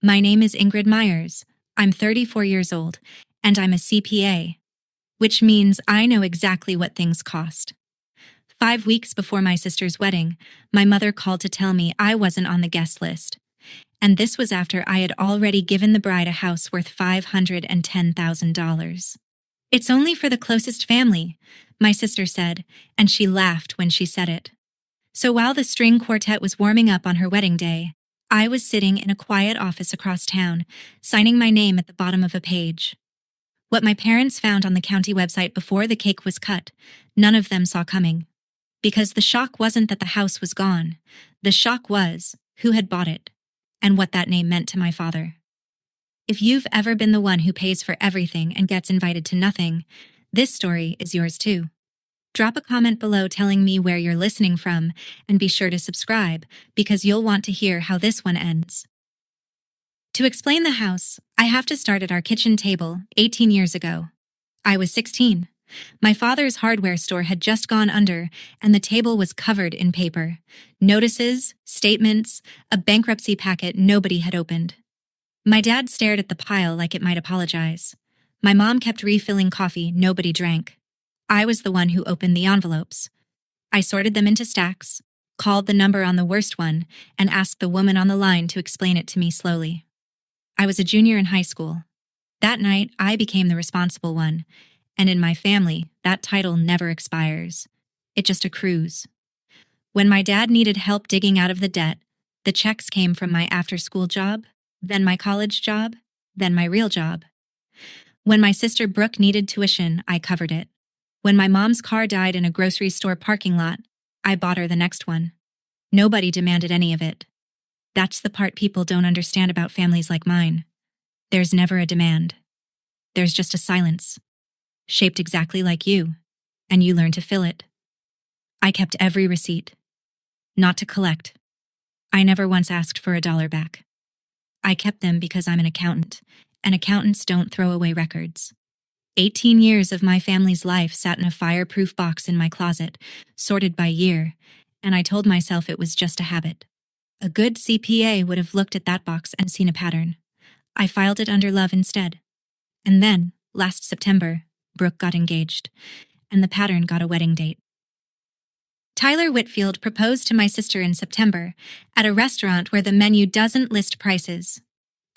My name is Ingrid Myers. I'm 34 years old, and I'm a CPA, which means I know exactly what things cost. 5 weeks before my sister's wedding, my mother called to tell me I wasn't on the guest list. And this was after I had already given the bride a house worth $510,000. It's only for the closest family, my sister said, and she laughed when she said it. So while the string quartet was warming up on her wedding day, I was sitting in a quiet office across town, signing my name at the bottom of a page. What my parents found on the county website before the cake was cut, none of them saw coming. Because the shock wasn't that the house was gone. The shock was who had bought it, and what that name meant to my father. If you've ever been the one who pays for everything and gets invited to nothing, this story is yours too. Drop a comment below telling me where you're listening from, and be sure to subscribe, because you'll want to hear how this one ends. To explain the house, I have to start at our kitchen table 18 years ago. I was 16. My father's hardware store had just gone under, and the table was covered in paper. Notices, statements, a bankruptcy packet nobody had opened. My dad stared at the pile like it might apologize. My mom kept refilling coffee nobody drank. I was the one who opened the envelopes. I sorted them into stacks, called the number on the worst one, and asked the woman on the line to explain it to me slowly. I was a junior in high school. That night, I became the responsible one, and in my family, that title never expires. It just accrues. When my dad needed help digging out of the debt, the checks came from my after-school job, then my college job, then my real job. When my sister Brooke needed tuition, I covered it. When my mom's car died in a grocery store parking lot, I bought her the next one. Nobody demanded any of it. That's the part people don't understand about families like mine. There's never a demand. There's just a silence, shaped exactly like you, and you learn to fill it. I kept every receipt. Not to collect. I never once asked for $1 back. I kept them because I'm an accountant, and accountants don't throw away records. 18 years of my family's life sat in a fireproof box in my closet, sorted by year, and I told myself it was just a habit. A good CPA would have looked at that box and seen a pattern. I filed it under love instead. And then, last September, Brooke got engaged, and the pattern got a wedding date. Tyler Whitfield proposed to my sister in September at a restaurant where the menu doesn't list prices.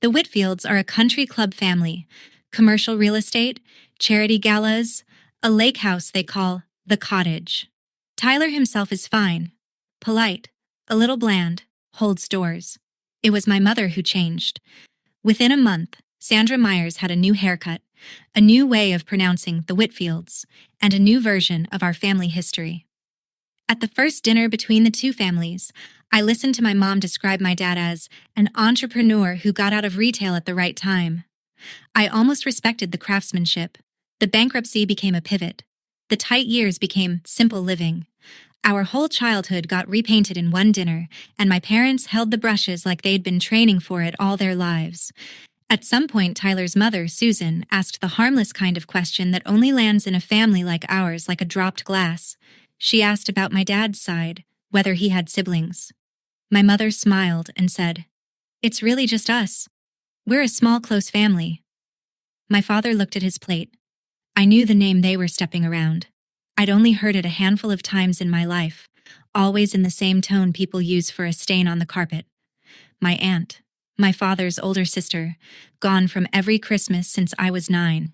The Whitfields are a country club family, commercial real estate, charity galas, a lake house they call the Cottage. Tyler himself is fine, polite, a little bland, holds doors. It was my mother who changed. Within a month, Sandra Myers had a new haircut, a new way of pronouncing the Whitfields, and a new version of our family history. At the first dinner between the two families, I listened to my mom describe my dad as an entrepreneur who got out of retail at the right time. I almost respected the craftsmanship. The bankruptcy became a pivot. The tight years became simple living. Our whole childhood got repainted in one dinner, and my parents held the brushes like they'd been training for it all their lives. At some point, Tyler's mother, Susan, asked the harmless kind of question that only lands in a family like ours like a dropped glass. She asked about my dad's side, whether he had siblings. My mother smiled and said, "It's really just us. We're a small, close family." My father looked at his plate. I knew the name they were stepping around. I'd only heard it a handful of times in my life, always in the same tone people use for a stain on the carpet. My aunt, my father's older sister, gone from every Christmas since I was 9.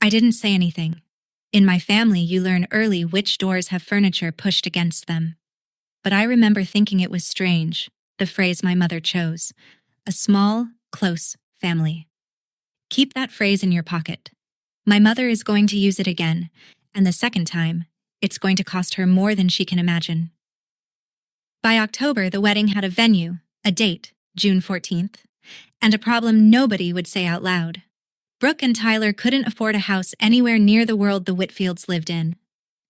I didn't say anything. In my family, you learn early which doors have furniture pushed against them. But I remember thinking it was strange, the phrase my mother chose. A small, close family. Keep that phrase in your pocket. My mother is going to use it again, and the second time, it's going to cost her more than she can imagine. By October, the wedding had a venue, a date, June 14th, and a problem nobody would say out loud. Brooke and Tyler couldn't afford a house anywhere near the world the Whitfields lived in.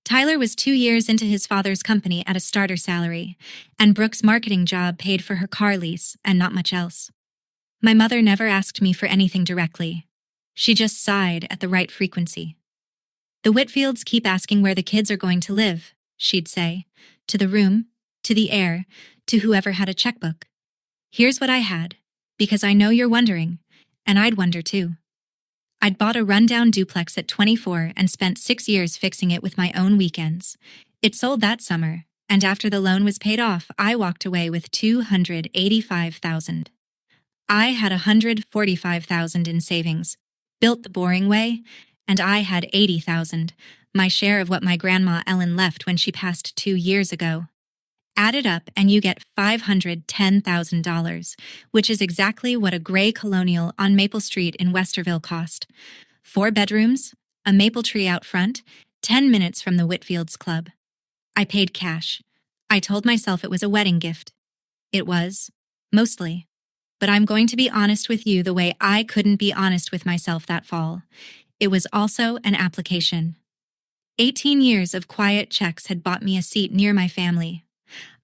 Tyler was 2 years into his father's company at a starter salary, and Brooke's marketing job paid for her car lease and not much else. My mother never asked me for anything directly. She just sighed at the right frequency. "The Whitfields keep asking where the kids are going to live," she'd say, to the room, to the heir, to whoever had a checkbook. "Here's what I had. Because I know you're wondering, and I'd wonder too. I'd bought a rundown duplex at 24 and spent 6 years fixing it with my own weekends. It sold that summer, and after the loan was paid off, I walked away with $285,000. I had $145,000 in savings, built the boring way, and I had $80,000, my share of what my grandma Ellen left when she passed 2 years ago. Add it up and you get $510,000, which is exactly what a gray colonial on Maple Street in Westerville cost. 4 bedrooms, a maple tree out front, 10 minutes from the Whitfields Club. I paid cash. I told myself it was a wedding gift. It was, mostly. But I'm going to be honest with you the way I couldn't be honest with myself that fall. It was also an application. 18 years of quiet checks had bought me a seat near my family.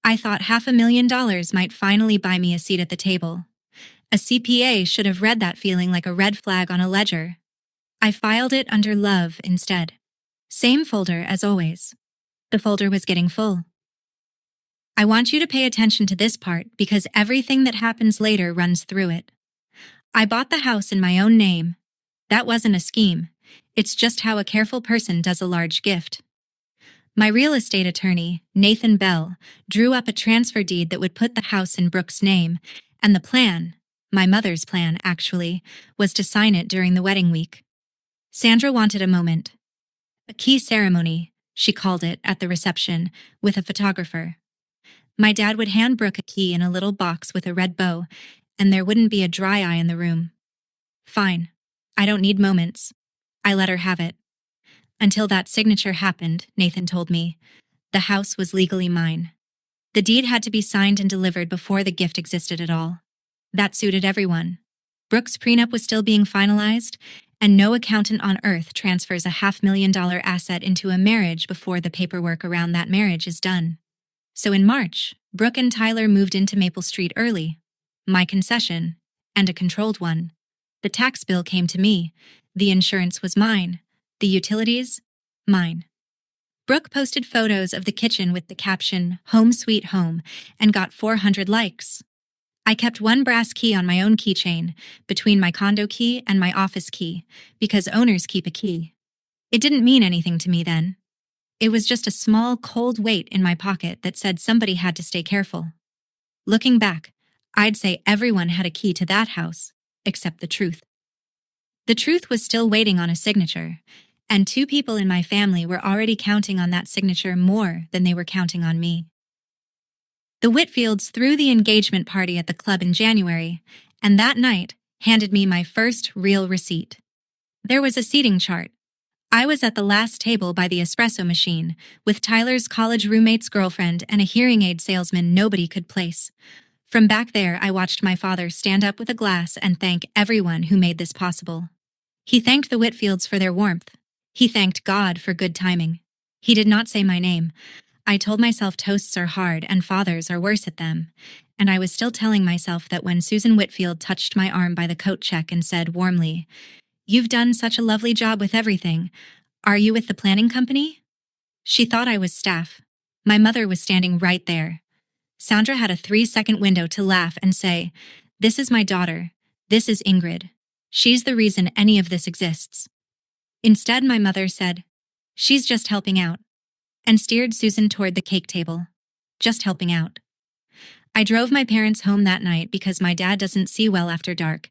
I thought $500,000 might finally buy me a seat at the table. A CPA should have read that feeling like a red flag on a ledger. I filed it under love instead. Same folder as always. The folder was getting full. I want you to pay attention to this part because everything that happens later runs through it. I bought the house in my own name. That wasn't a scheme. It's just how a careful person does a large gift. My real estate attorney, Nathan Bell, drew up a transfer deed that would put the house in Brooke's name, and the plan, my mother's plan actually, was to sign it during the wedding week. Sandra wanted a moment. A key ceremony, she called it at the reception, with a photographer. My dad would hand Brooke a key in a little box with a red bow, and there wouldn't be a dry eye in the room. Fine. I don't need moments. I let her have it. Until that signature happened, Nathan told me. The house was legally mine. The deed had to be signed and delivered before the gift existed at all. That suited everyone. Brooke's prenup was still being finalized, and no accountant on earth transfers a $500,000 asset into a marriage before the paperwork around that marriage is done. So in March, Brooke and Tyler moved into Maple Street early. My concession, and a controlled one. The tax bill came to me. The insurance was mine. The utilities, mine. Brooke posted photos of the kitchen with the caption, "Home Sweet Home," and got 400 likes. I kept one brass key on my own keychain, between my condo key and my office key, because owners keep a key. It didn't mean anything to me then. It was just a small, cold weight in my pocket that said somebody had to stay careful. Looking back, I'd say everyone had a key to that house, except the truth. The truth was still waiting on a signature, and 2 people in my family were already counting on that signature more than they were counting on me. The Whitfields threw the engagement party at the club in January, and that night handed me my first real receipt. There was a seating chart. I was at the last table by the espresso machine, with Tyler's college roommate's girlfriend and a hearing aid salesman nobody could place. From back there, I watched my father stand up with a glass and thank everyone who made this possible. He thanked the Whitfields for their warmth. He thanked God for good timing. He did not say my name. I told myself toasts are hard and fathers are worse at them, and I was still telling myself that when Susan Whitfield touched my arm by the coat check and said warmly, "You've done such a lovely job with everything. Are you with the planning company?" She thought I was staff. My mother was standing right there. Sandra had a 3-second window to laugh and say, "This is my daughter. This is Ingrid. She's the reason any of this exists." Instead, my mother said, "She's just helping out," and steered Susan toward the cake table. Just helping out. I drove my parents home that night because my dad doesn't see well after dark,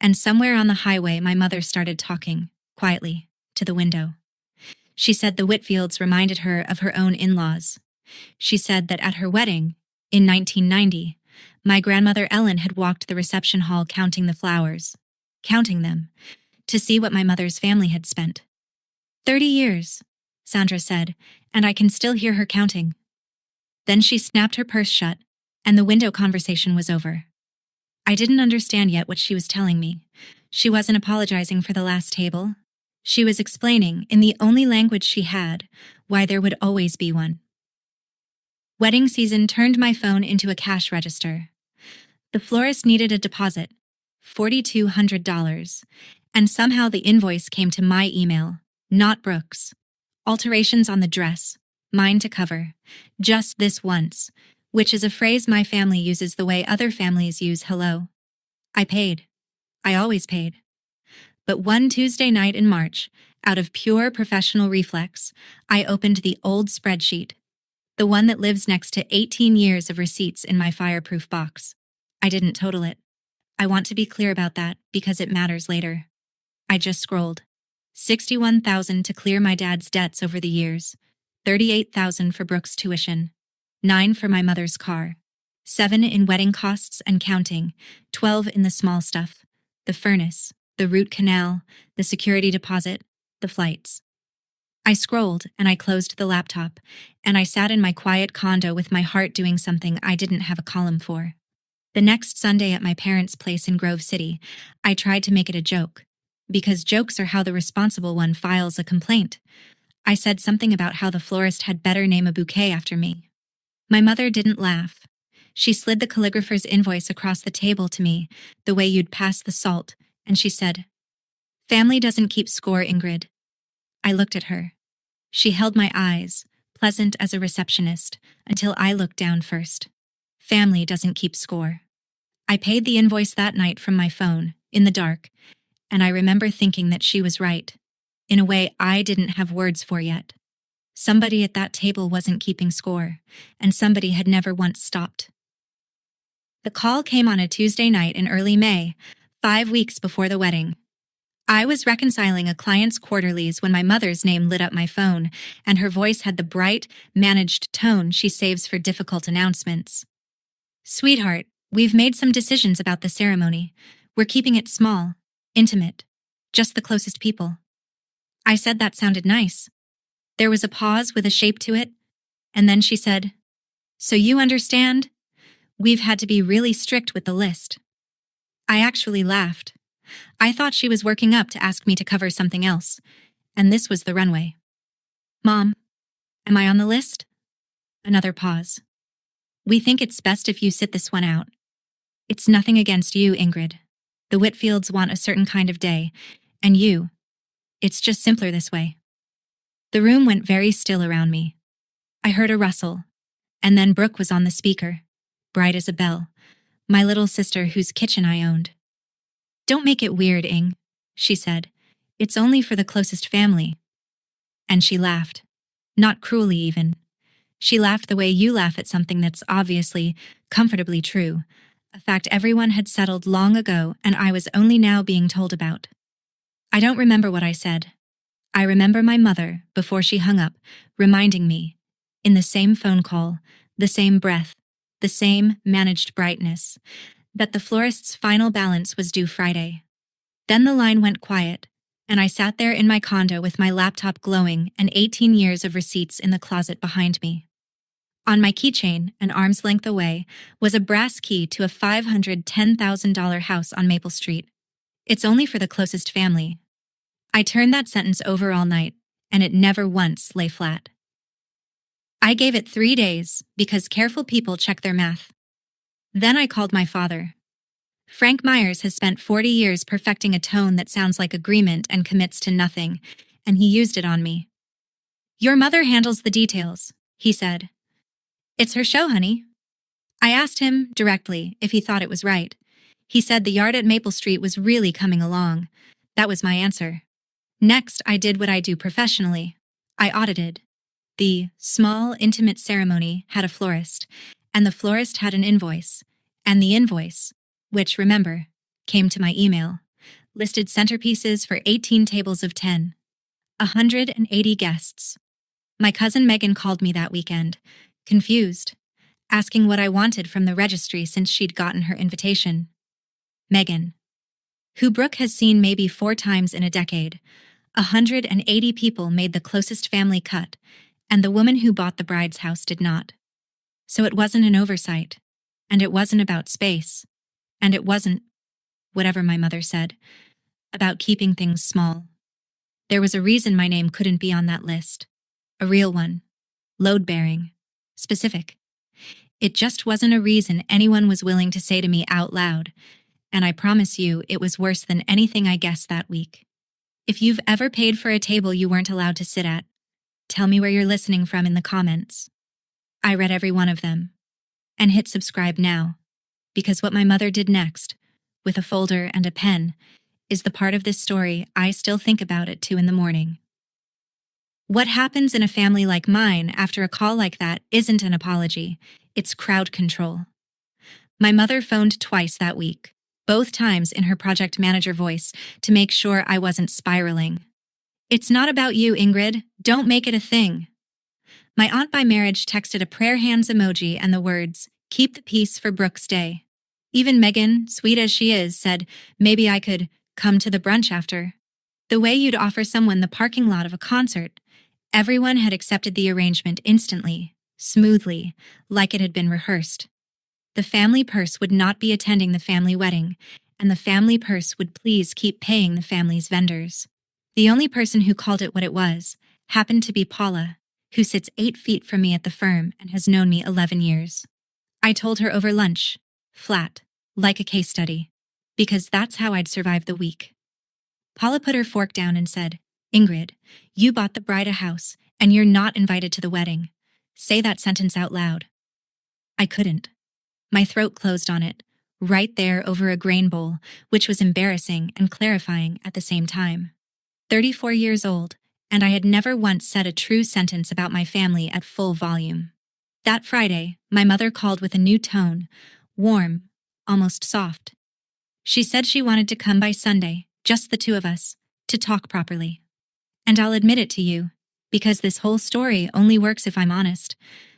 and somewhere on the highway my mother started talking, quietly, to the window. She said the Whitfields reminded her of her own in-laws. She said that at her wedding, in 1990, my grandmother Ellen had walked the reception hall counting the flowers, counting them, to see what my mother's family had spent. 30 years, Sandra said, and I can still hear her counting. Then she snapped her purse shut, and the window conversation was over. I didn't understand yet what she was telling me. She wasn't apologizing for the last table. She was explaining, in the only language she had, why there would always be one. Wedding season turned my phone into a cash register. The florist needed a deposit, $4,200, and somehow the invoice came to my email, not Brooke's. Alterations on the dress, mine to cover, just this once, which is a phrase my family uses the way other families use hello. I paid. I always paid. But one Tuesday night in March, out of pure professional reflex, I opened the old spreadsheet, the one that lives next to 18 years of receipts in my fireproof box. I didn't total it. I want to be clear about that because it matters later. I just scrolled. 61,000 to clear my dad's debts over the years, 38,000 for Brooke's tuition, 9 for my mother's car, 7 in wedding costs and counting, 12 in the small stuff, the furnace, the root canal, the security deposit, the flights. I scrolled and I closed the laptop, and I sat in my quiet condo with my heart doing something I didn't have a column for. The next Sunday at my parents' place in Grove City, I tried to make it a joke, because jokes are how the responsible one files a complaint. I said something about how the florist had better name a bouquet after me. My mother didn't laugh. She slid the calligrapher's invoice across the table to me, the way you'd pass the salt, and she said, "Family doesn't keep score, Ingrid." I looked at her. She held my eyes, pleasant as a receptionist, until I looked down first. Family doesn't keep score. I paid the invoice that night from my phone, in the dark, and I remember thinking that she was right, in a way I didn't have words for yet. Somebody at that table wasn't keeping score, and somebody had never once stopped. The call came on a Tuesday night in early May, 5 weeks before the wedding. I was reconciling a client's quarterlies when my mother's name lit up my phone, and her voice had the bright, managed tone she saves for difficult announcements. "Sweetheart, we've made some decisions about the ceremony. We're keeping it small, intimate, just the closest people." I said that sounded nice. There was a pause with a shape to it, and then she said, "So you understand? We've had to be really strict with the list." I actually laughed. I thought she was working up to ask me to cover something else, and this was the runway. "Mom, am I on the list?" Another pause. "We think it's best if you sit this one out. It's nothing against you, Ingrid. The Whitfields want a certain kind of day, and it's just simpler this way." The room went very still around me. I heard a rustle, and then Brooke was on the speaker, bright as a bell, my little sister whose kitchen I owned. "Don't make it weird, Ing," she said. "It's only for the closest family." And she laughed. Not cruelly, even. She laughed the way you laugh at something that's obviously, comfortably true, a fact everyone had settled long ago and I was only now being told about. I don't remember what I said. I remember my mother, before she hung up, reminding me, in the same phone call, the same breath, the same managed brightness, that the florist's final balance was due Friday. Then the line went quiet, and I sat there in my condo with my laptop glowing and 18 years of receipts in the closet behind me. On my keychain, an arm's length away, was a brass key to a $510,000 house on Maple Street. "It's only for the closest family." I turned that sentence over all night, and it never once lay flat. I gave it 3 days because careful people check their math. Then I called my father. Frank Myers has spent 40 years perfecting a tone that sounds like agreement and commits to nothing, and he used it on me. "Your mother handles the details," he said. "It's her show, honey." I asked him, directly, if he thought it was right. He said the yard at Maple Street was really coming along. That was my answer. Next, I did what I do professionally. I audited. The small, intimate ceremony had a florist, and the florist had an invoice, and the invoice, which, remember, came to my email, listed centerpieces for 18 tables of 10, 180 guests. My cousin Megan called me that weekend, confused, asking what I wanted from the registry since she'd gotten her invitation. Megan, who Brooke has seen maybe 4 times in a decade, 180 people made the closest family cut, and the woman who bought the bride's house did not. So it wasn't an oversight, and it wasn't about space, and it wasn't, whatever my mother said, about keeping things small. There was a reason my name couldn't be on that list. A real one. Load-bearing. Specific. It just wasn't a reason anyone was willing to say to me out loud, and I promise you it was worse than anything I guessed that week. If you've ever paid for a table you weren't allowed to sit at, tell me where you're listening from in the comments. I read every one of them. And hit subscribe now, because what my mother did next with a folder and a pen, is the part of this story I still think about at 2 in the morning. What happens in a family like mine after a call like that isn't an apology, it's crowd control. My mother phoned twice that week, both times in her project manager voice, to make sure I wasn't spiraling. "It's not about you, Ingrid. Don't make it a thing." My aunt by marriage texted a prayer hands emoji and the words, "Keep the peace for Brooke's day." Even Megan, sweet as she is, said maybe I could come to the brunch after. The way you'd offer someone the parking lot of a concert. Everyone had accepted the arrangement instantly, smoothly, like it had been rehearsed. The family purse would not be attending the family wedding, and the family purse would please keep paying the family's vendors. The only person who called it what it was happened to be Paula, who sits 8 feet from me at the firm and has known me 11 years. I told her over lunch, flat, like a case study, because that's how I'd survive the week. Paula put her fork down and said, "Ingrid, you bought the bride a house, and you're not invited to the wedding. Say that sentence out loud." I couldn't. My throat closed on it, right there over a grain bowl, which was embarrassing and clarifying at the same time. 34 years old, and I had never once said a true sentence about my family at full volume. That Friday, my mother called with a new tone, warm, almost soft. She said she wanted to come by Sunday, just the two of us, to talk properly. And I'll admit it to you, because this whole story only works if I'm honest.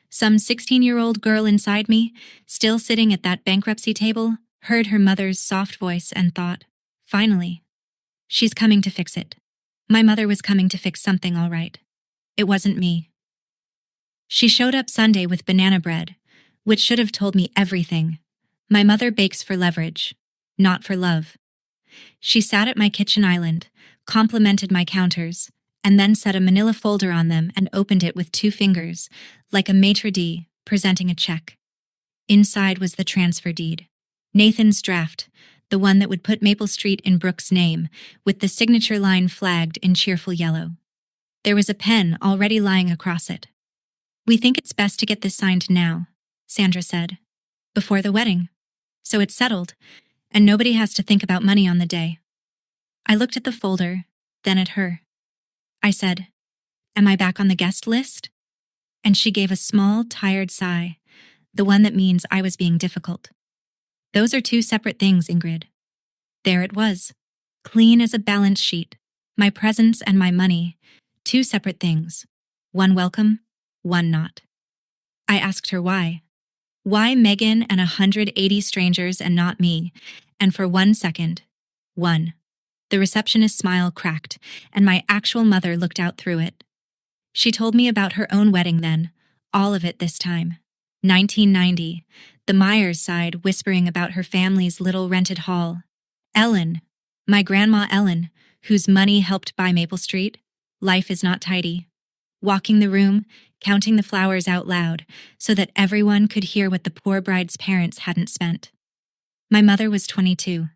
Some 16-year-old girl inside me, still sitting at that bankruptcy table, heard her mother's soft voice and thought, finally, she's coming to fix it. My mother was coming to fix something all right. It wasn't me. She showed up Sunday with banana bread, which should have told me everything. My mother bakes for leverage, not for love. She sat at my kitchen island, complimented my counters, and then set a manila folder on them and opened it with 2 fingers, like a maitre d' presenting a check. Inside was the transfer deed. Nathan's draft, the one that would put Maple Street in Brooke's name, with the signature line flagged in cheerful yellow. There was a pen already lying across it. "We think it's best to get this signed now," Sandra said, "before the wedding. So it's settled, and nobody has to think about money on the day." I looked at the folder, then at her. I said, "Am I back on the guest list?" And she gave a small, tired sigh, the one that means I was being difficult. "Those are 2 separate things, Ingrid." There it was, clean as a balance sheet, my presence and my money, 2 separate things, one welcome, one not. I asked her why. Why Megan and 180 strangers and not me? And for 1 second, the receptionist's smile cracked, and my actual mother looked out through it. She told me about her own wedding then, all of it this time. 1990, the Myers side whispering about her family's little rented hall. Ellen, my grandma Ellen, whose money helped buy Maple Street. Life is not tidy. Walking the room, counting the flowers out loud, so that everyone could hear what the poor bride's parents hadn't spent. My mother was 22.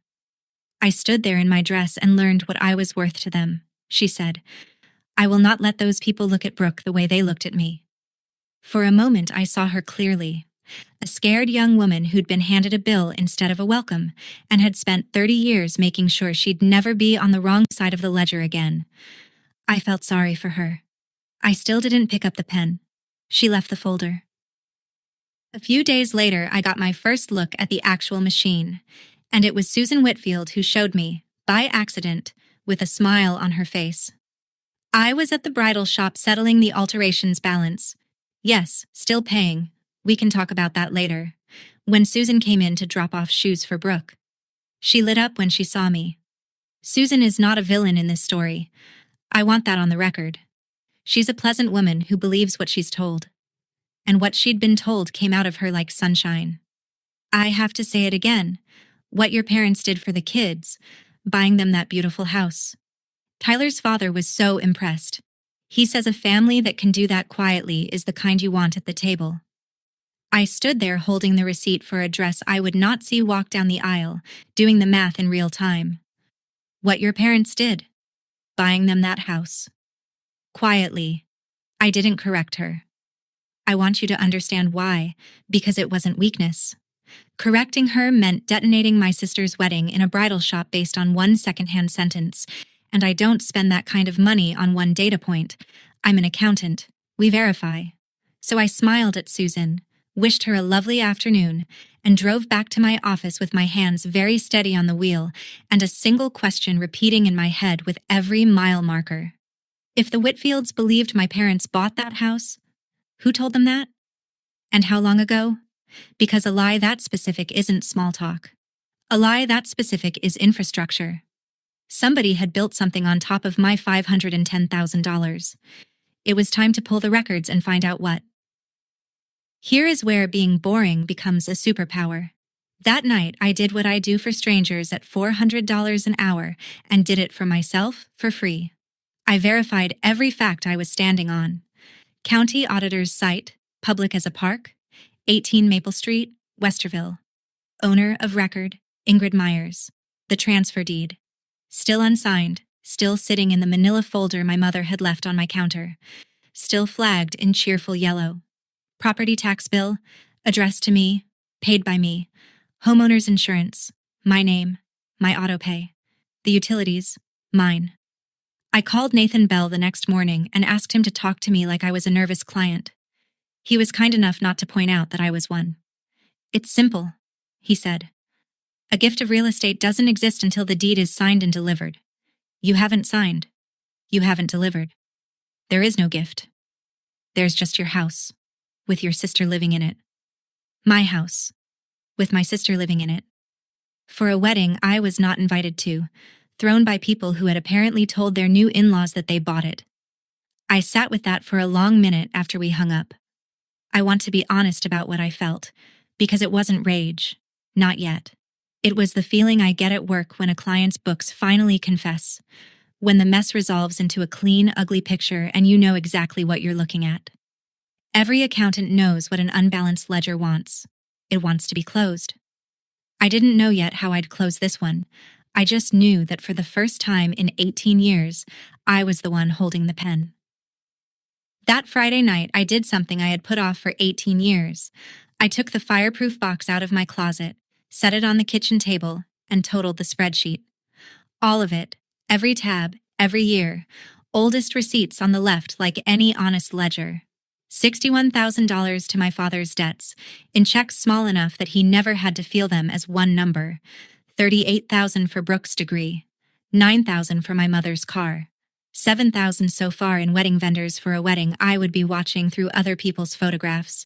"I stood there in my dress and learned what I was worth to them," she said. "I will not let those people look at Brooke the way they looked at me." For a moment I saw her clearly. A scared young woman who'd been handed a bill instead of a welcome and had spent 30 years making sure she'd never be on the wrong side of the ledger again. I felt sorry for her. I still didn't pick up the pen. She left the folder. A few days later, I got my first look at the actual machine, and it was Susan Whitfield who showed me, by accident, with a smile on her face. I was at the bridal shop settling the alterations balance. Yes, still paying. We can talk about that later. When Susan came in to drop off shoes for Brooke. She lit up when she saw me. Susan is not a villain in this story. I want that on the record. She's a pleasant woman who believes what she's told. And what she'd been told came out of her like sunshine. I have to say it again. What your parents did for the kids, buying them that beautiful house. Tyler's father was so impressed. He says a family that can do that quietly is the kind you want at the table. I stood there holding the receipt for a dress I would not see walk down the aisle, doing the math in real time. What your parents did, buying them that house. Quietly. I didn't correct her. I want you to understand why, because it wasn't weakness. Correcting her meant detonating my sister's wedding in a bridal shop based on one secondhand sentence, and I don't spend that kind of money on one data point. I'm an accountant. We verify. So I smiled at Susan, wished her a lovely afternoon, and drove back to my office with my hands very steady on the wheel and a single question repeating in my head with every mile marker. If the Whitfields believed my parents bought that house, who told them that? And how long ago? Because a lie that specific isn't small talk. A lie that specific is infrastructure. Somebody had built something on top of my $510,000. It was time to pull the records and find out what. Here is where being boring becomes a superpower. That night, I did what I do for strangers at $400 an hour and did it for myself for free. I verified every fact I was standing on. County Auditor's site, public as a park, 18 Maple Street, Westerville. Owner of record, Ingrid Myers. The transfer deed. Still unsigned, still sitting in the manila folder my mother had left on my counter. Still flagged in cheerful yellow. Property tax bill, addressed to me, paid by me. Homeowner's insurance, my name, my auto pay. The utilities, mine. I called Nathan Bell the next morning and asked him to talk to me like I was a nervous client. He was kind enough not to point out that I was one. It's simple, he said. A gift of real estate doesn't exist until the deed is signed and delivered. You haven't signed. You haven't delivered. There is no gift. There's just your house, with your sister living in it. My house, with my sister living in it. For a wedding I was not invited to, thrown by people who had apparently told their new in-laws that they bought it. I sat with that for a long minute after we hung up. I want to be honest about what I felt, because it wasn't rage. Not yet. It was the feeling I get at work when a client's books finally confess, when the mess resolves into a clean, ugly picture and you know exactly what you're looking at. Every accountant knows what an unbalanced ledger wants. It wants to be closed. I didn't know yet how I'd close this one. I just knew that for the first time in 18 years, I was the one holding the pen. That Friday night, I did something I had put off for 18 years. I took the fireproof box out of my closet, set it on the kitchen table, and totaled the spreadsheet. All of it, every tab, every year, oldest receipts on the left like any honest ledger. $61,000 to my father's debts, in checks small enough that he never had to feel them as one number. $38,000 for Brooke's degree. $9,000 for my mother's car. $7,000 so far in wedding vendors for a wedding I would be watching through other people's photographs.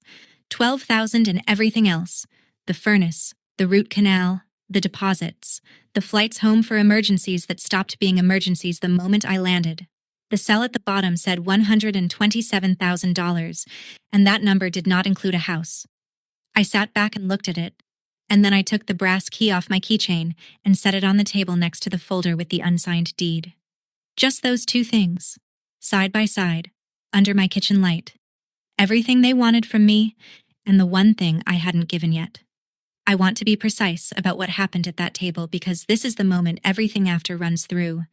$12,000 in everything else. The furnace, the root canal, the deposits, the flights home for emergencies that stopped being emergencies the moment I landed. The cell at the bottom said $127,000, and that number did not include a house. I sat back and looked at it, and then I took the brass key off my keychain and set it on the table next to the folder with the unsigned deed. Just those two things, side by side, under my kitchen light. Everything they wanted from me, and the one thing I hadn't given yet. I want to be precise about what happened at that table because this is the moment everything after runs through.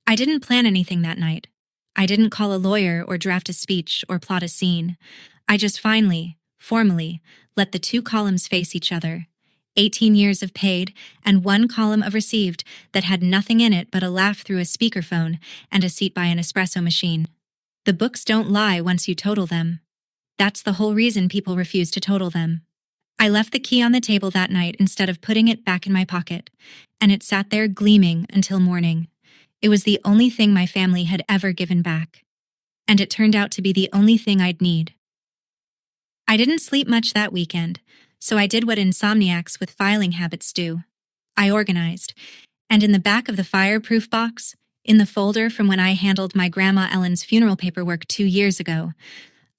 I didn't plan anything that night. I didn't call a lawyer or draft a speech or plot a scene. I just finally, formally, let the two columns face each other. 18 years of paid and one column of received that had nothing in it but a laugh through a speakerphone and a seat by an espresso machine. The books don't lie once you total them. That's the whole reason people refuse to total them. I left the key on the table that night instead of putting it back in my pocket, and it sat there gleaming until morning. It was the only thing my family had ever given back, and it turned out to be the only thing I'd need. I didn't sleep much that weekend, so I did what insomniacs with filing habits do. I organized, and in the back of the fireproof box, in the folder from when I handled my Grandma Ellen's funeral paperwork 2 years ago,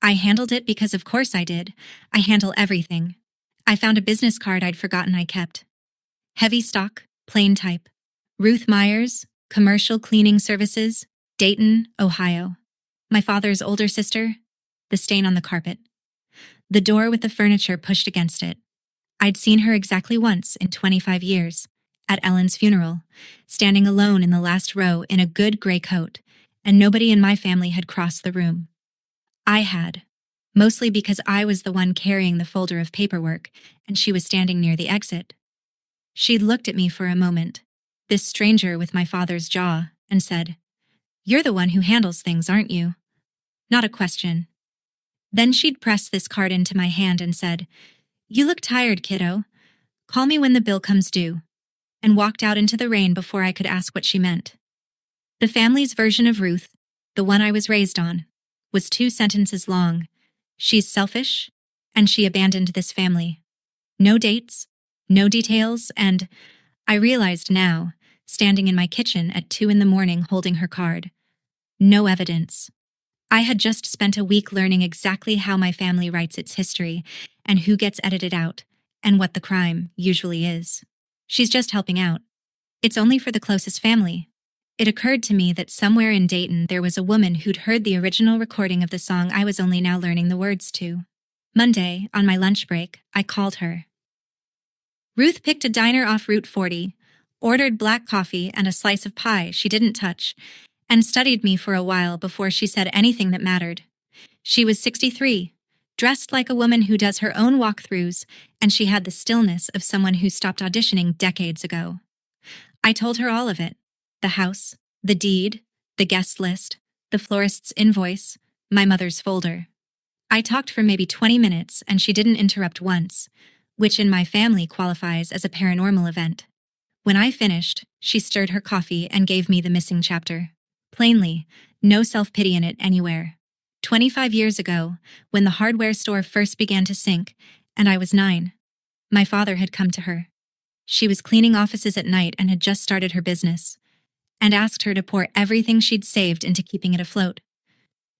I handled it because of course I did. I handle everything. I found a business card I'd forgotten I kept. Heavy stock, plain type. Ruth Myers, Commercial Cleaning Services, Dayton, Ohio. My father's older sister, the stain on the carpet. The door with the furniture pushed against it. I'd seen her exactly once in 25 years, at Ellen's funeral, standing alone in the last row in a good gray coat, and nobody in my family had crossed the room. I had. mostly because I was the one carrying the folder of paperwork and she was standing near the exit. She looked at me for a moment, this stranger with my father's jaw, and said, "You're the one who handles things, aren't you?" Not a question. Then she'd pressed this card into my hand and said, "You look tired, kiddo. Call me when the bill comes due," and walked out into the rain before I could ask what she meant. The family's version of Ruth, the one I was raised on, was 2 sentences long. She's selfish, and she abandoned this family. No dates, no details, and I realized now, standing in my kitchen at 2 in the morning holding her card. No evidence. I had just spent a week learning exactly how my family writes its history and who gets edited out and what the crime usually is. She's just helping out. It's only for the closest family. It occurred to me that somewhere in Dayton there was a woman who'd heard the original recording of the song I was only now learning the words to. Monday, on my lunch break, I called her. Ruth picked a diner off Route 40, ordered black coffee and a slice of pie she didn't touch, and studied me for a while before she said anything that mattered. She was 63, dressed like a woman who does her own walkthroughs, and she had the stillness of someone who stopped auditioning decades ago. I told her all of it: the house, the deed, the guest list, the florist's invoice, my mother's folder. I talked for maybe 20 minutes and she didn't interrupt once, which in my family qualifies as a paranormal event. When I finished, she stirred her coffee and gave me the missing chapter. Plainly, no self-pity in it anywhere. 25 years ago, when the hardware store first began to sink, and I was 9, my father had come to her. She was cleaning offices at night and had just started her business, and asked her to pour everything she'd saved into keeping it afloat.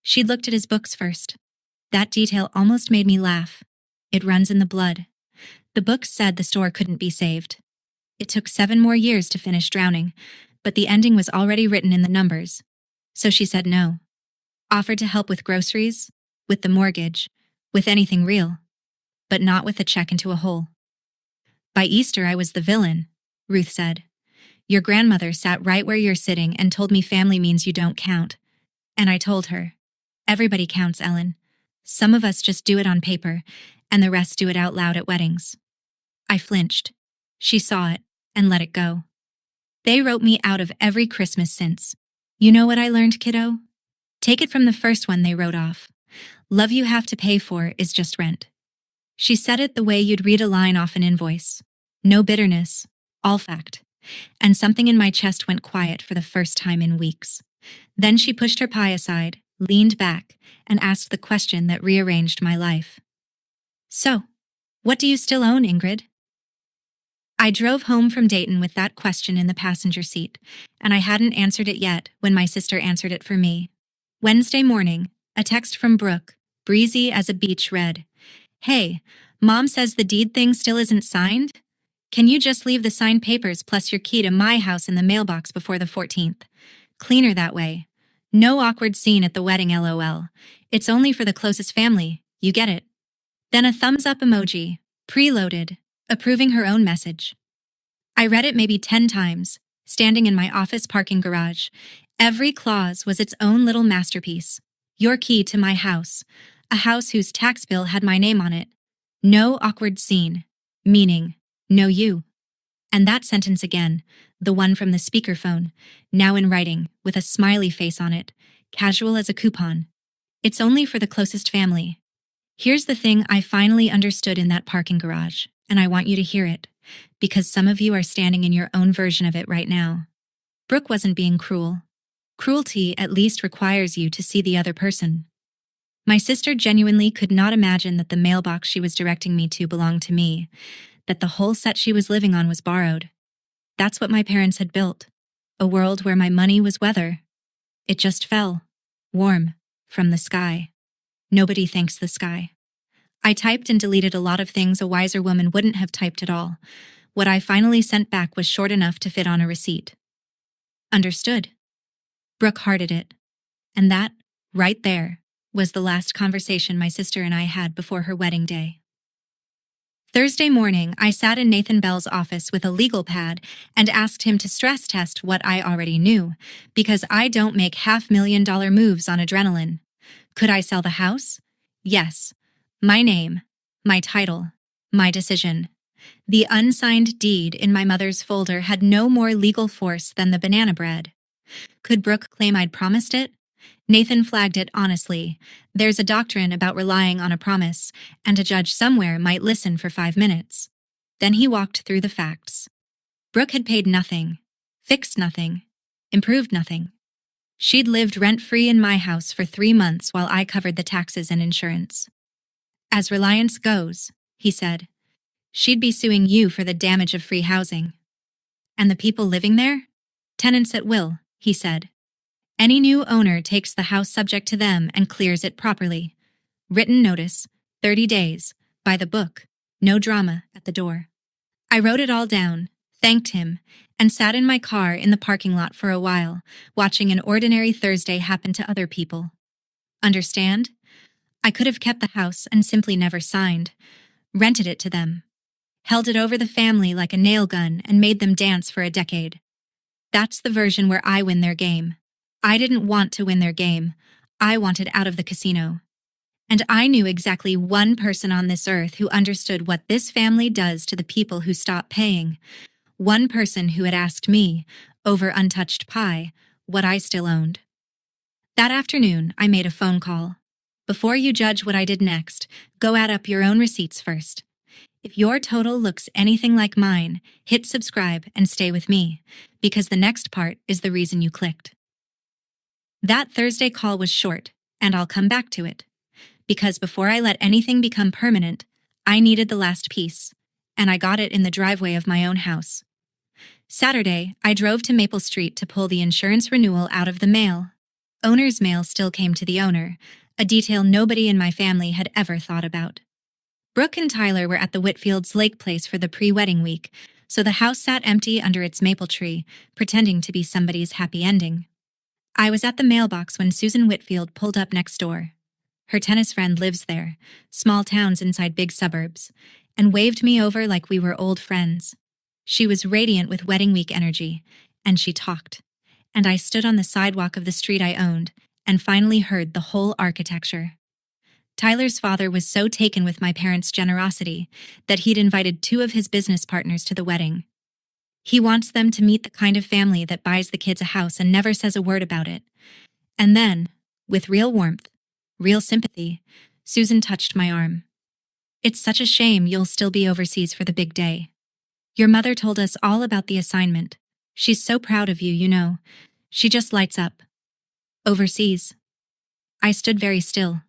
She'd looked at his books first. That detail almost made me laugh. It runs in the blood. The books said the store couldn't be saved. It took 7 more years to finish drowning, but the ending was already written in the numbers. So she said no. Offered to help with groceries, with the mortgage, with anything real, but not with a check into a hole. By Easter, I was the villain, Ruth said. Your grandmother sat right where you're sitting and told me family means you don't count. And I told her, everybody counts, Ellen. Some of us just do it on paper, and the rest do it out loud at weddings. I flinched. She saw it and let it go. They wrote me out of every Christmas since. You know what I learned, kiddo? Take it from the first one they wrote off. Love you have to pay for is just rent. She said it the way you'd read a line off an invoice. No bitterness, all fact. And something in my chest went quiet for the first time in weeks. Then she pushed her pie aside, leaned back, and asked the question that rearranged my life. So, what do you still own, Ingrid? I drove home from Dayton with that question in the passenger seat, and I hadn't answered it yet when my sister answered it for me. Wednesday morning, a text from Brooke, breezy as a beach, read, "Hey, Mom says the deed thing still isn't signed? Can you just leave the signed papers plus your key to my house in the mailbox before the 14th? Cleaner that way. No awkward scene at the wedding, LOL. It's only for the closest family, you get it." Then a thumbs up emoji, preloaded, approving her own message. I read it maybe 10 times, standing in my office parking garage. Every clause was its own little masterpiece. Your key to my house, a house whose tax bill had my name on it. No awkward scene, meaning, no you. And that sentence again, the one from the speakerphone, now in writing, with a smiley face on it, casual as a coupon. It's only for the closest family. Here's the thing I finally understood in that parking garage, and I want you to hear it, because some of you are standing in your own version of it right now. Brooke wasn't being cruel. Cruelty at least requires you to see the other person. My sister genuinely could not imagine that the mailbox she was directing me to belonged to me, that the whole set she was living on was borrowed. That's what my parents had built, a world where my money was weather. It just fell, warm, from the sky. Nobody thanks the sky. I typed and deleted a lot of things a wiser woman wouldn't have typed at all. What I finally sent back was short enough to fit on a receipt. Understood. Brooke hearted it. And that, right there, was the last conversation my sister and I had before her wedding day. Thursday morning, I sat in Nathan Bell's office with a legal pad and asked him to stress test what I already knew, because I don't make $500,000 moves on adrenaline. Could I sell the house? Yes. My name. My title. My decision. The unsigned deed in my mother's folder had no more legal force than the banana bread. Could Brooke claim I'd promised it? Nathan flagged it honestly. There's a doctrine about relying on a promise, and a judge somewhere might listen for 5 minutes. Then he walked through the facts. Brooke had paid nothing, fixed nothing, improved nothing. She'd lived rent-free in my house for 3 months while I covered the taxes and insurance. As reliance goes, he said, she'd be suing you for the damage of free housing. And the people living there? Tenants at will, he said. Any new owner takes the house subject to them and clears it properly. Written notice, 30 days, by the book, no drama at the door. I wrote it all down, thanked him, and sat in my car in the parking lot for a while, watching an ordinary Thursday happen to other people. Understand? I could have kept the house and simply never signed, rented it to them, held it over the family like a nail gun and made them dance for a decade. That's the version where I win their game. I didn't want to win their game. I wanted out of the casino. And I knew exactly one person on this earth who understood what this family does to the people who stop paying. One person who had asked me, over untouched pie, what I still owned. That afternoon, I made a phone call. Before you judge what I did next, go add up your own receipts first. If your total looks anything like mine, hit subscribe and stay with me, because the next part is the reason you clicked. That Thursday call was short, and I'll come back to it. Because before I let anything become permanent, I needed the last piece, and I got it in the driveway of my own house. Saturday, I drove to Maple Street to pull the insurance renewal out of the mail. Owner's mail still came to the owner, a detail nobody in my family had ever thought about. Brooke and Tyler were at the Whitfields' lake place for the pre-wedding week, so the house sat empty under its maple tree, pretending to be somebody's happy ending. I was at the mailbox when Susan Whitfield pulled up next door. Her tennis friend lives there, small towns inside big suburbs, and waved me over like we were old friends. She was radiant with wedding week energy, and she talked. And I stood on the sidewalk of the street I owned and finally heard the whole architecture. Tyler's father was so taken with my parents' generosity that he'd invited 2 of his business partners to the wedding. He wants them to meet the kind of family that buys the kids a house and never says a word about it. And then, with real warmth, real sympathy, Susan touched my arm. It's such a shame you'll still be overseas for the big day. Your mother told us all about the assignment. She's so proud of you, you know. She just lights up. Overseas. I stood very still.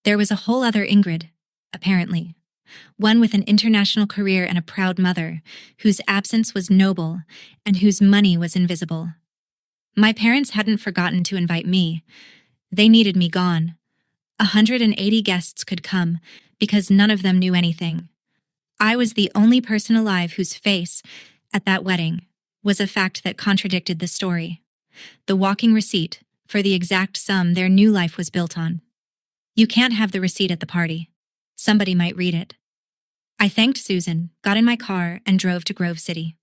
There was a whole other Ingrid, apparently. One with an international career and a proud mother, whose absence was noble and whose money was invisible. My parents hadn't forgotten to invite me. They needed me gone. 180 guests could come, because none of them knew anything. I was the only person alive whose face, at that wedding, was a fact that contradicted the story. The walking receipt for the exact sum their new life was built on. You can't have the receipt at the party. Somebody might read it. I thanked Susan, got in my car, and drove to Grove City.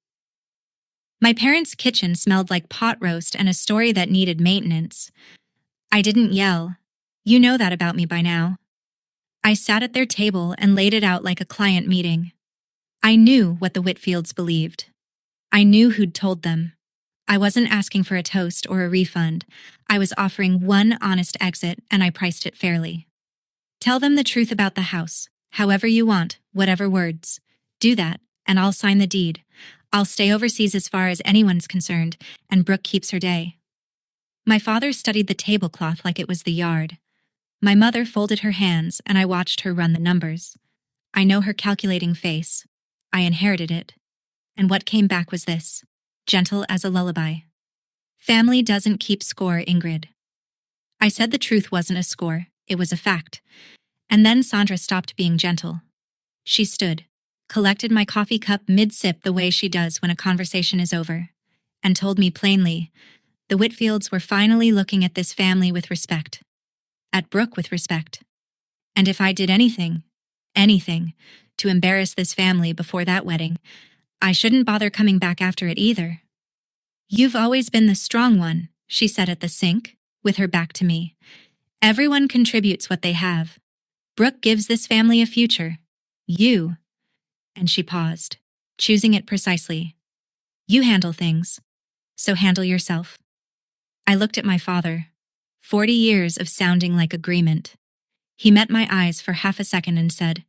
My parents' kitchen smelled like pot roast and a story that needed maintenance. I didn't yell. You know that about me by now. I sat at their table and laid it out like a client meeting. I knew what the Whitfields believed. I knew who'd told them. I wasn't asking for a toast or a refund. I was offering one honest exit, and I priced it fairly. Tell them the truth about the house, however you want, whatever words. Do that, and I'll sign the deed. I'll stay overseas as far as anyone's concerned, and Brooke keeps her day. My father studied the tablecloth like it was the yard. My mother folded her hands, and I watched her run the numbers. I know her calculating face. I inherited it. And what came back was this, gentle as a lullaby. Family doesn't keep score, Ingrid. I said the truth wasn't a score, it was a fact. And then Sandra stopped being gentle. She stood, collected my coffee cup mid-sip the way she does when a conversation is over, and told me plainly, the Whitfields were finally looking at this family with respect. At Brooke with respect. And if I did anything, to embarrass this family before that wedding, I shouldn't bother coming back after it either. You've always been the strong one, she said at the sink, with her back to me. Everyone contributes what they have. Brooke gives this family a future. You, and she paused, choosing it precisely. You handle things, so handle yourself. I looked at my father. 40 years of sounding like agreement. He met my eyes for half a second and said,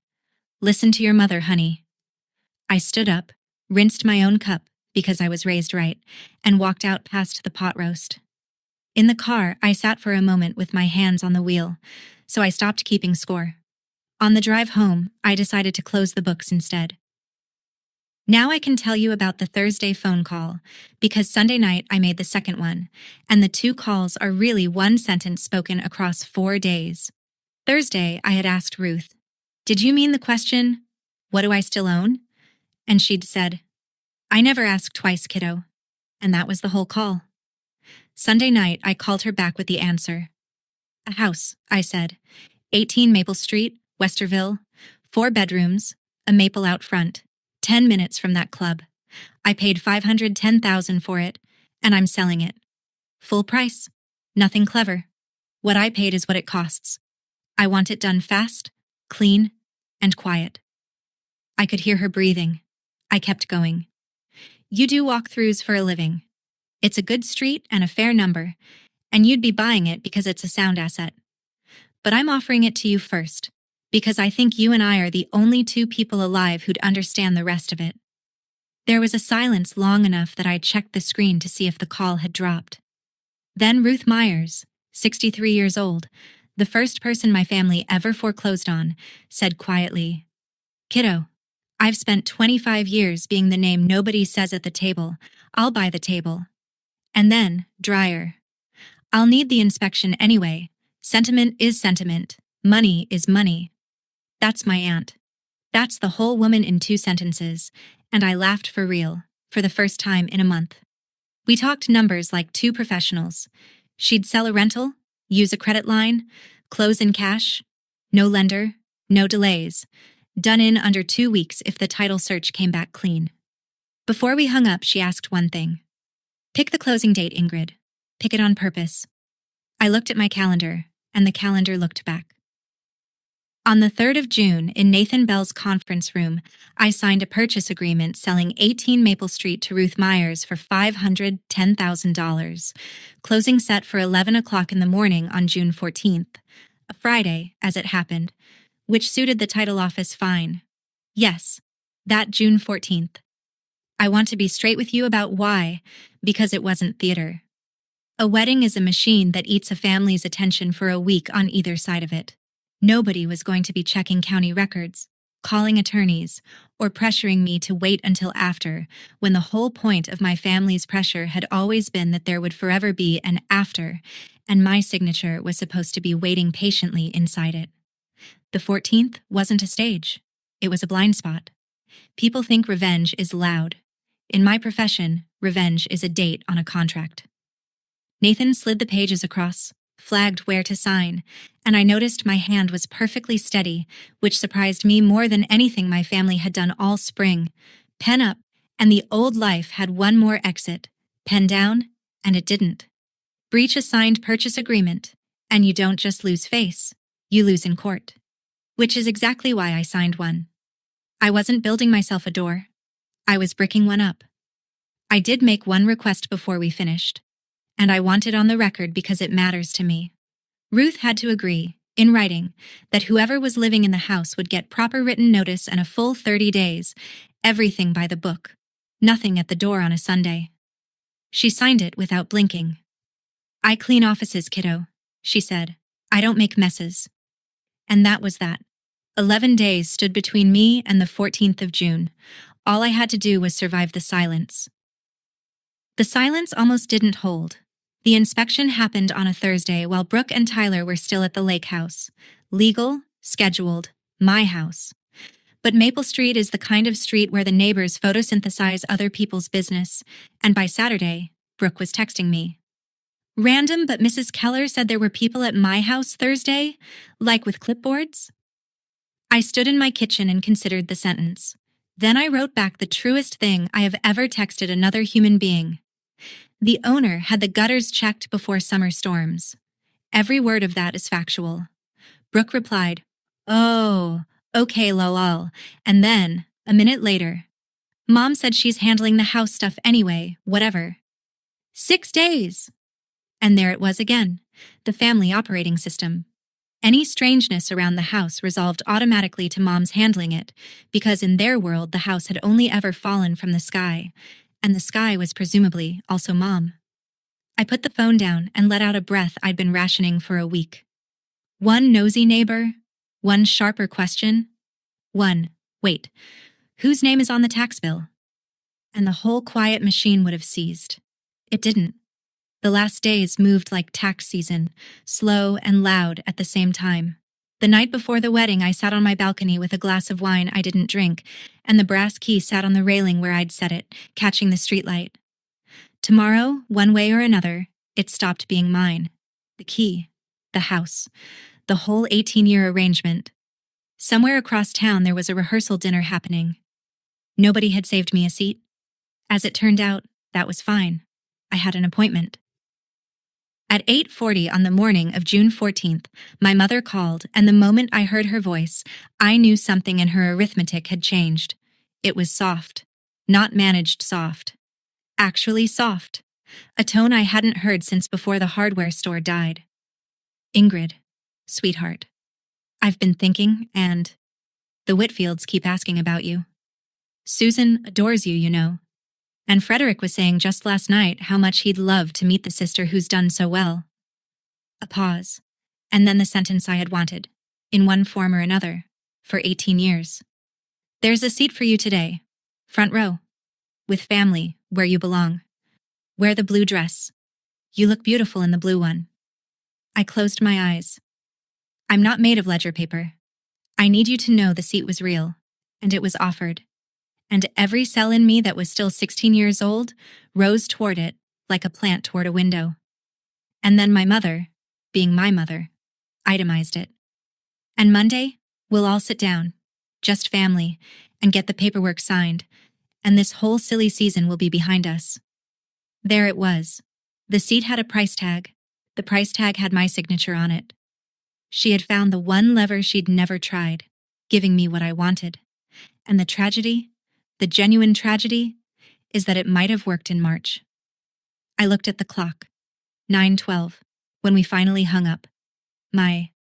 "Listen to your mother, honey." I stood up, rinsed my own cup, because I was raised right, and walked out past the pot roast. In the car, I sat for a moment with my hands on the wheel, so I stopped keeping score. On the drive home, I decided to close the books instead. Now I can tell you about the Thursday phone call, because Sunday night I made the second one, and the two calls are really one sentence spoken across 4 days. Thursday, I had asked Ruth, "Did you mean the question, 'What do I still own?'" And she'd said, "I never asked twice, kiddo." And that was the whole call. Sunday night, I called her back with the answer. "A house," I said. 18 Maple Street, Westerville, 4 bedrooms, a maple out front, 10 minutes from that club. I paid $510,000 for it, and I'm selling it. Full price. Nothing clever. What I paid is what it costs. I want it done fast, clean, and quiet. I could hear her breathing. I kept going. You do walkthroughs for a living. It's a good street and a fair number, and you'd be buying it because it's a sound asset. But I'm offering it to you first, because I think you and I are the only two people alive who'd understand the rest of it. There was a silence long enough that I checked the screen to see if the call had dropped. Then Ruth Myers, 63 years old, the first person my family ever foreclosed on, said quietly, "Kiddo, I've spent 25 years being the name nobody says at the table. I'll buy the table." And then, drier, "I'll need the inspection anyway. Sentiment is sentiment. Money is money." That's my aunt. That's the whole woman in 2 sentences, and I laughed for real, for the first time in a month. We talked numbers like 2 professionals. She'd sell a rental, use a credit line, close in cash, no lender, no delays, done in under 2 weeks if the title search came back clean. Before we hung up, she asked one thing. "Pick the closing date, Ingrid. Pick it on purpose." I looked at my calendar, and the calendar looked back. On the 3rd of June, in Nathan Bell's conference room, I signed a purchase agreement selling 18 Maple Street to Ruth Myers for $510,000, closing set for 11 o'clock in the morning on June 14th, a Friday, as it happened, which suited the title office fine. Yes, that June 14th. I want to be straight with you about why, because it wasn't theater. A wedding is a machine that eats a family's attention for a week on either side of it. Nobody was going to be checking county records, calling attorneys, or pressuring me to wait until after, when the whole point of my family's pressure had always been that there would forever be an after, and my signature was supposed to be waiting patiently inside it. The 14th wasn't a stage. It was a blind spot. People think revenge is loud. In my profession, revenge is a date on a contract. Nathan slid the pages across, flagged where to sign, and I noticed my hand was perfectly steady, which surprised me more than anything my family had done all spring. Pen up, and the old life had one more exit. Pen down, and it didn't. Breach a signed purchase agreement, and you don't just lose face, you lose in court. Which is exactly why I signed one. I wasn't building myself a door. I was bricking one up. I did make one request before we finished, and I want it on the record because it matters to me. Ruth had to agree, in writing, that whoever was living in the house would get proper written notice and a full 30 days, everything by the book, nothing at the door on a Sunday. She signed it without blinking. "I clean offices, kiddo," she said. "I don't make messes." And that was that. 11 days stood between me and the 14th of June. All I had to do was survive the silence. The silence almost didn't hold. The inspection happened on a Thursday while Brooke and Tyler were still at the lake house. Legal, scheduled, my house. But Maple Street is the kind of street where the neighbors photosynthesize other people's business, and by Saturday, Brooke was texting me. "Random, but Mrs. Keller said there were people at my house Thursday, like with clipboards?" I stood in my kitchen and considered the sentence. Then I wrote back the truest thing I have ever texted another human being. The owner had the gutters checked before summer storms. Every word of that is factual. Brooke replied, Oh, okay, lol. And then, a minute later, Mom said she's handling the house stuff anyway, whatever. 6 days! And there it was again, the family operating system. Any strangeness around the house resolved automatically to Mom's handling it, because in their world the house had only ever fallen from the sky, and the sky was presumably also Mom. I put the phone down and let out a breath I'd been rationing for a week. One nosy neighbor, one sharper question, one, wait, whose name is on the tax bill? And the whole quiet machine would have ceased. It didn't. The last days moved like tax season, slow and loud at the same time. The night before the wedding, I sat on my balcony with a glass of wine I didn't drink, and the brass key sat on the railing where I'd set it, catching the streetlight. Tomorrow, one way or another, it stopped being mine. The key, the house, the whole 18-year arrangement. Somewhere across town there was a rehearsal dinner happening. Nobody had saved me a seat. As it turned out, that was fine. I had an appointment. At 8:40 on the morning of June 14th, my mother called, and the moment I heard her voice, I knew something in her arithmetic had changed. It was soft. Not managed soft. Actually soft. A tone I hadn't heard since before the hardware store died. Ingrid, sweetheart. I've been thinking, and the Whitfields keep asking about you. Susan adores you, you know. And Frederick was saying just last night how much he'd love to meet the sister who's done so well. A pause, and then the sentence I had wanted, in one form or another, for 18 years. There's a seat for you today, front row, with family, where you belong. Wear the blue dress. You look beautiful in the blue one. I closed my eyes. I'm not made of ledger paper. I need you to know the seat was real, and it was offered. And every cell in me that was still 16 years old rose toward it like a plant toward a window. And then my mother, being my mother, itemized it. And Monday, we'll all sit down, just family, and get the paperwork signed, and this whole silly season will be behind us. There it was. The seat had a price tag. The price tag had my signature on it. She had found the one lever she'd never tried, giving me what I wanted. And the tragedy, the genuine tragedy, is that it might have worked in March. I looked at the clock. 9:12, when we finally hung up. My,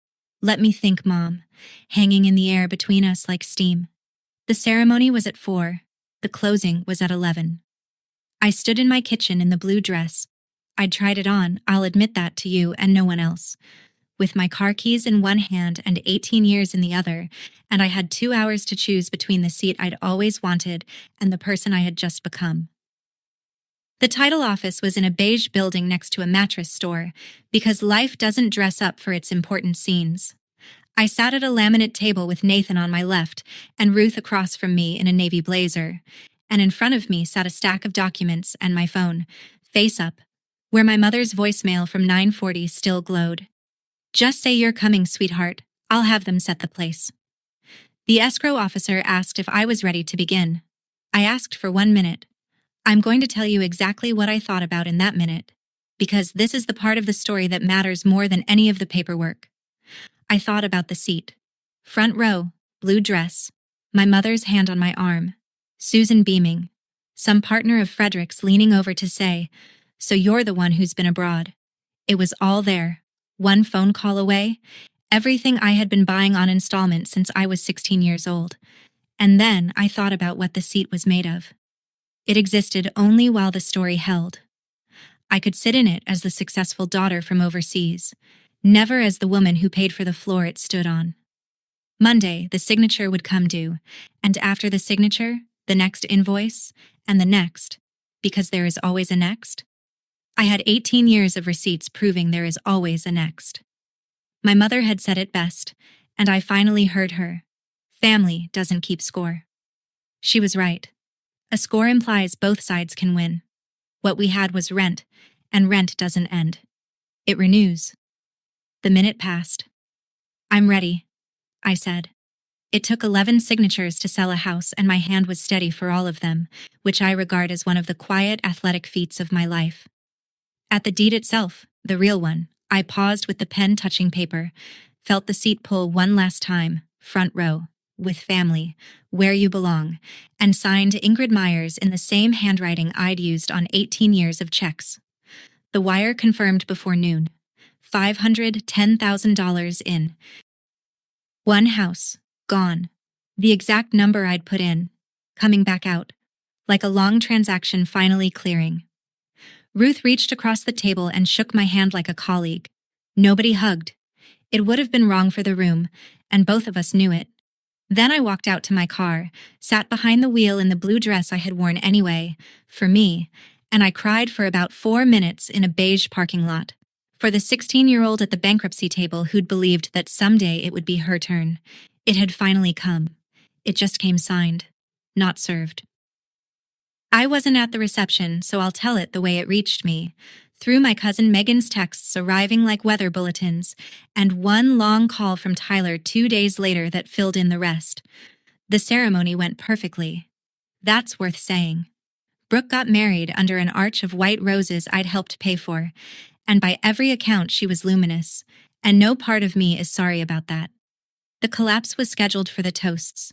let me think, Mom, hanging in the air between us like steam. The ceremony was at 4. The closing was at 11. I stood in my kitchen in the blue dress. I'd tried it on, I'll admit that to you and no one else. With my car keys in one hand and 18 years in the other, and I had 2 hours to choose between the seat I'd always wanted and the person I had just become. The title office was in a beige building next to a mattress store, because life doesn't dress up for its important scenes. I sat at a laminate table with Nathan on my left and Ruth across from me in a navy blazer, and in front of me sat a stack of documents and my phone, face up, where my mother's voicemail from 9:40 still glowed. Just say you're coming, sweetheart. I'll have them set the place. The escrow officer asked if I was ready to begin. I asked for 1 minute. I'm going to tell you exactly what I thought about in that minute, because this is the part of the story that matters more than any of the paperwork. I thought about the seat. Front row, blue dress, my mother's hand on my arm, Susan beaming, some partner of Frederick's leaning over to say, "So you're the one who's been abroad." It was all there. One phone call away, everything I had been buying on installment since I was 16 years old. And then I thought about what the seat was made of. It existed only while the story held. I could sit in it as the successful daughter from overseas, never as the woman who paid for the floor it stood on. Monday, the signature would come due, and after the signature, the next invoice, and the next, because there is always a next. I had 18 years of receipts proving there is always a next. My mother had said it best, and I finally heard her. Family doesn't keep score. She was right. A score implies both sides can win. What we had was rent, and rent doesn't end. It renews. The minute passed. I'm ready, I said. It took 11 signatures to sell a house, and my hand was steady for all of them, which I regard as one of the quiet, athletic feats of my life. At the deed itself, the real one, I paused with the pen touching paper, felt the seat pull one last time, front row, with family, where you belong, and signed Ingrid Myers in the same handwriting I'd used on 18 years of checks. The wire confirmed before noon. $510,000 in. One house, gone. The exact number I'd put in, coming back out, like a long transaction finally clearing. Ruth reached across the table and shook my hand like a colleague. Nobody hugged. It would have been wrong for the room, and both of us knew it. Then I walked out to my car, sat behind the wheel in the blue dress I had worn anyway, for me, and I cried for about 4 minutes in a beige parking lot. For the 16-year-old at the bankruptcy table who'd believed that someday it would be her turn. It had finally come. It just came signed, not served. I wasn't at the reception, so I'll tell it the way it reached me, through my cousin Megan's texts arriving like weather bulletins, and one long call from Tyler 2 days later that filled in the rest. The ceremony went perfectly. That's worth saying. Brooke got married under an arch of white roses I'd helped pay for, and by every account she was luminous, and no part of me is sorry about that. The collapse was scheduled for the toasts.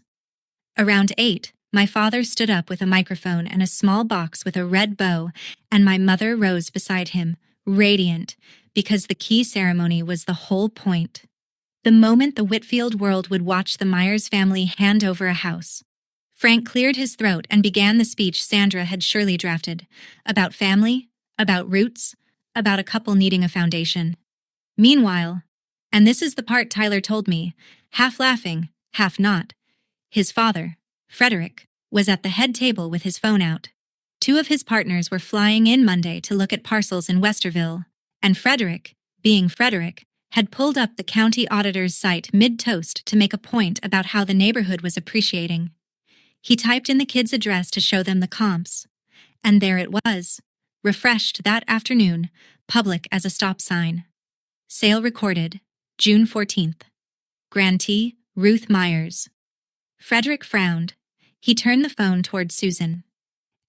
Around 8, my father stood up with a microphone and a small box with a red bow, and my mother rose beside him, radiant, because the key ceremony was the whole point. The moment the Whitfield world would watch the Myers family hand over a house. Frank cleared his throat and began the speech Sandra had surely drafted, about family, about roots, about a couple needing a foundation. Meanwhile, and this is the part Tyler told me, half laughing, half not, his father, Frederick, was at the head table with his phone out. 2 of his partners were flying in Monday to look at parcels in Westerville, and Frederick, being Frederick, had pulled up the county auditor's site mid-toast to make a point about how the neighborhood was appreciating. He typed in the kids' address to show them the comps, and there it was, refreshed that afternoon, public as a stop sign. Sale recorded, June 14th. Grantee, Ruth Myers. Frederick frowned. He turned the phone toward Susan.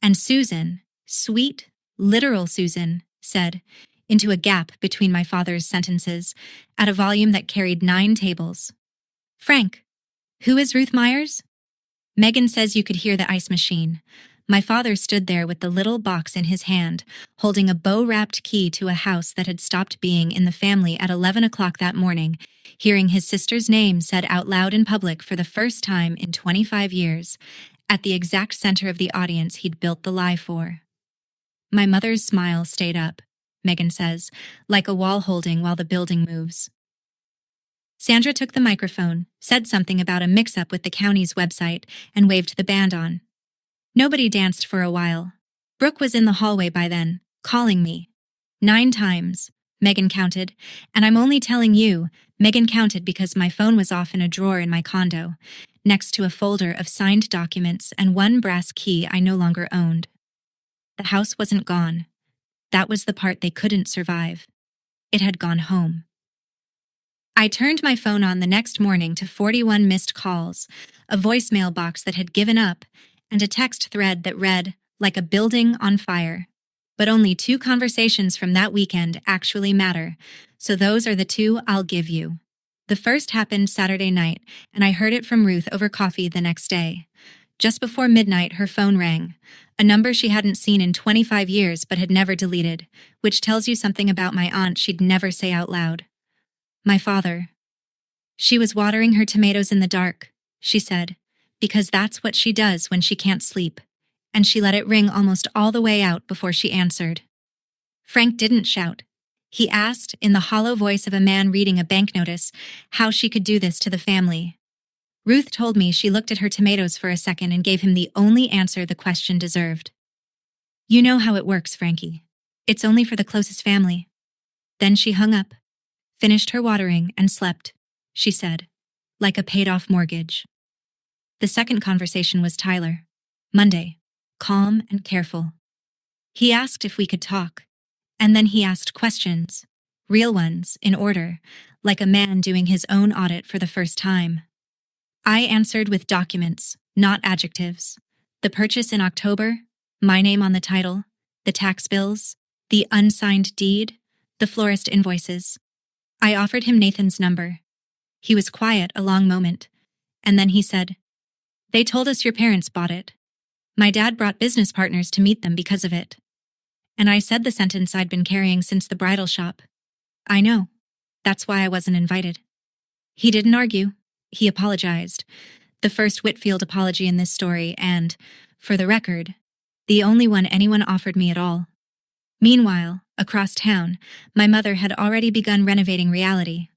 And Susan, sweet, literal Susan, said, into a gap between my father's sentences, at a volume that carried 9 tables. Frank, who is Ruth Myers? Megan says you could hear the ice machine. My father stood there with the little box in his hand, holding a bow-wrapped key to a house that had stopped being in the family at 11 o'clock that morning, hearing his sister's name said out loud in public for the first time in 25 years, at the exact center of the audience he'd built the lie for. My mother's smile stayed up, Megan says, like a wall holding while the building moves. Sandra took the microphone, said something about a mix-up with the county's website, and waved the band on. Nobody danced for a while. Brooke was in the hallway by then, calling me. 9 times, Megan counted, and I'm only telling you, Megan counted because my phone was off in a drawer in my condo, next to a folder of signed documents and one brass key I no longer owned. The house wasn't gone. That was the part they couldn't survive. It had gone home. I turned my phone on the next morning to 41 missed calls, a voicemail box that had given up, and a text thread that read, like a building on fire. But only 2 conversations from that weekend actually matter, so those are the 2 I'll give you. The first happened Saturday night, and I heard it from Ruth over coffee the next day. Just before midnight, her phone rang, a number she hadn't seen in 25 years but had never deleted, which tells you something about my aunt she'd never say out loud. My father. She was watering her tomatoes in the dark, she said, because that's what she does when she can't sleep, and she let it ring almost all the way out before she answered. Frank didn't shout. He asked, in the hollow voice of a man reading a bank notice, how she could do this to the family. Ruth told me she looked at her tomatoes for a second and gave him the only answer the question deserved. You know how it works, Frankie. It's only for the closest family. Then she hung up, finished her watering, and slept, she said, like a paid-off mortgage. The second conversation was Tyler. Monday, calm and careful. He asked if we could talk, and then he asked questions, real ones, in order, like a man doing his own audit for the first time. I answered with documents, not adjectives. The purchase in October, my name on the title, the tax bills, the unsigned deed, the florist invoices. I offered him Nathan's number. He was quiet a long moment, And then he said, "They told us your parents bought it. My dad brought business partners to meet them because of it." And I said the sentence I'd been carrying since the bridal shop. "I know. That's why I wasn't invited." He didn't argue. He apologized. The first Whitfield apology in this story, and, for the record, the only one anyone offered me at all. Meanwhile, across town, my mother had already begun renovating reality.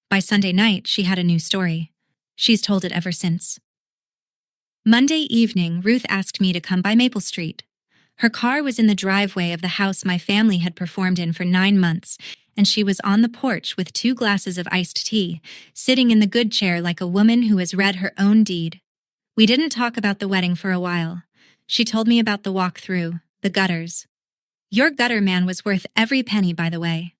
By Sunday night, she had a new story. She's told it ever since. Monday evening, Ruth asked me to come by Maple Street. Her car was in the driveway of the house my family had performed in for 9 months, and she was on the porch with 2 glasses of iced tea, sitting in the good chair like a woman who has read her own deed. We didn't talk about the wedding for a while. She told me about the walk through, the gutters. Your gutter man was worth every penny, by the way.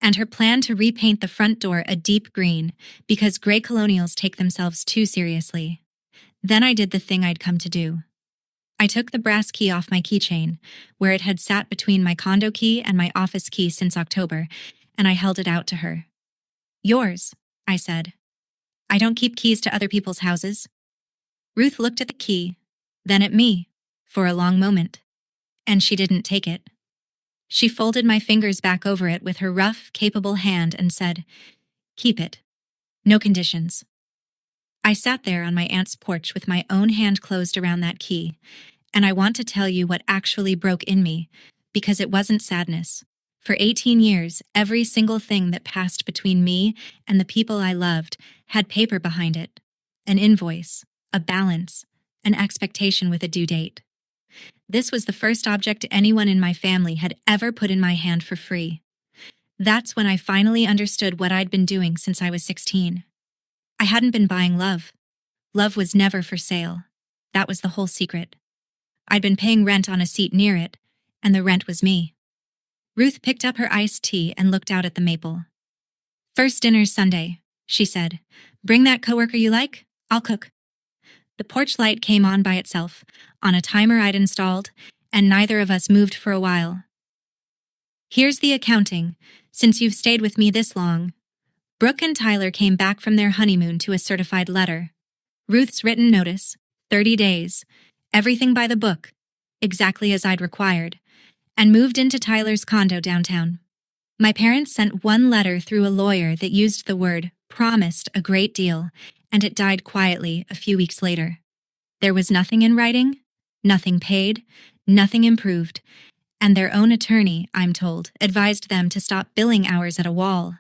And her plan to repaint the front door a deep green, because gray colonials take themselves too seriously. Then I did the thing I'd come to do. I took the brass key off my keychain, where it had sat between my condo key and my office key since October, and I held it out to her. "Yours," I said. "I don't keep keys to other people's houses." Ruth looked at the key, then at me, for a long moment. And she didn't take it. She folded my fingers back over it with her rough, capable hand and said, "Keep it. No conditions." I sat there on my aunt's porch with my own hand closed around that key, and I want to tell you what actually broke in me, because it wasn't sadness. For 18 years, every single thing that passed between me and the people I loved had paper behind it, an invoice, a balance, an expectation with a due date. This was the first object anyone in my family had ever put in my hand for free. That's when I finally understood what I'd been doing since I was 16. I hadn't been buying love. Love was never for sale. That was the whole secret. I'd been paying rent on a seat near it, and the rent was me. Ruth picked up her iced tea and looked out at the maple. "First dinner's Sunday," she said. "Bring that coworker you like. I'll cook." The porch light came on by itself, on a timer I'd installed, and neither of us moved for a while. "Here's the accounting, since you've stayed with me this long." Brooke and Tyler came back from their honeymoon to a certified letter. Ruth's written notice, 30 days, everything by the book, exactly as I'd required, and moved into Tyler's condo downtown. My parents sent one letter through a lawyer that used the word "promised" a great deal, and it died quietly a few weeks later. There was nothing in writing, nothing paid, nothing improved, and their own attorney, I'm told, advised them to stop billing hours at a wall.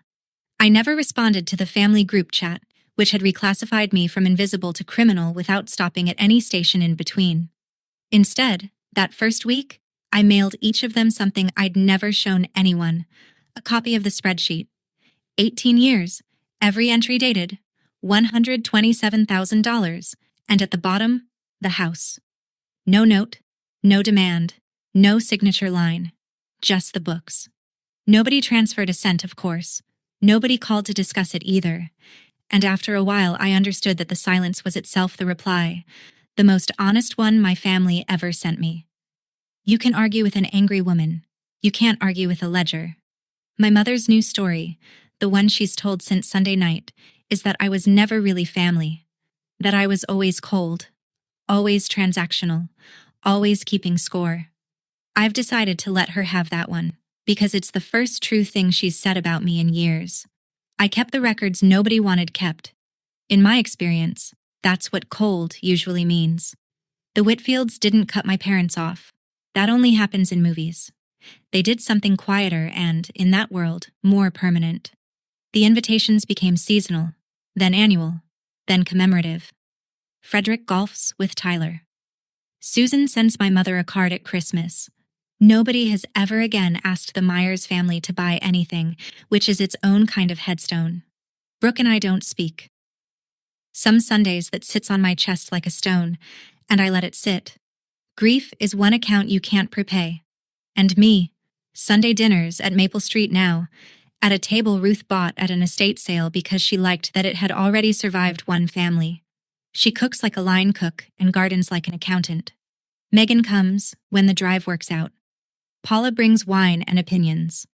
I never responded to the family group chat, which had reclassified me from invisible to criminal without stopping at any station in between. Instead, that first week, I mailed each of them something I'd never shown anyone, a copy of the spreadsheet. 18 years, every entry dated, $127,000, and at the bottom, the house. No note, no demand, no signature line, just the books. Nobody transferred a cent, of course. Nobody called to discuss it either. And after a while, I understood that the silence was itself the reply, the most honest one my family ever sent me. You can argue with an angry woman. You can't argue with a ledger. My mother's new story, the one she's told since Sunday night, is that I was never really family. That I was always cold, always transactional, always keeping score. I've decided to let her have that one, because it's the first true thing she's said about me in years. I kept the records nobody wanted kept. In my experience, that's what cold usually means. The Whitfields didn't cut my parents off. That only happens in movies. They did something quieter and, in that world, more permanent. The invitations became seasonal, then annual, then commemorative. Frederick golfs with Tyler. Susan sends my mother a card at Christmas. Nobody has ever again asked the Myers family to buy anything, which is its own kind of headstone. Brooke and I don't speak. Some Sundays that sits on my chest like a stone, and I let it sit. Grief is one account you can't prepay. And me, Sunday dinners at Maple Street now, at a table Ruth bought at an estate sale because she liked that it had already survived one family. She cooks like a line cook and gardens like an accountant. Megan comes when the drive works out. Paula brings wine and opinions.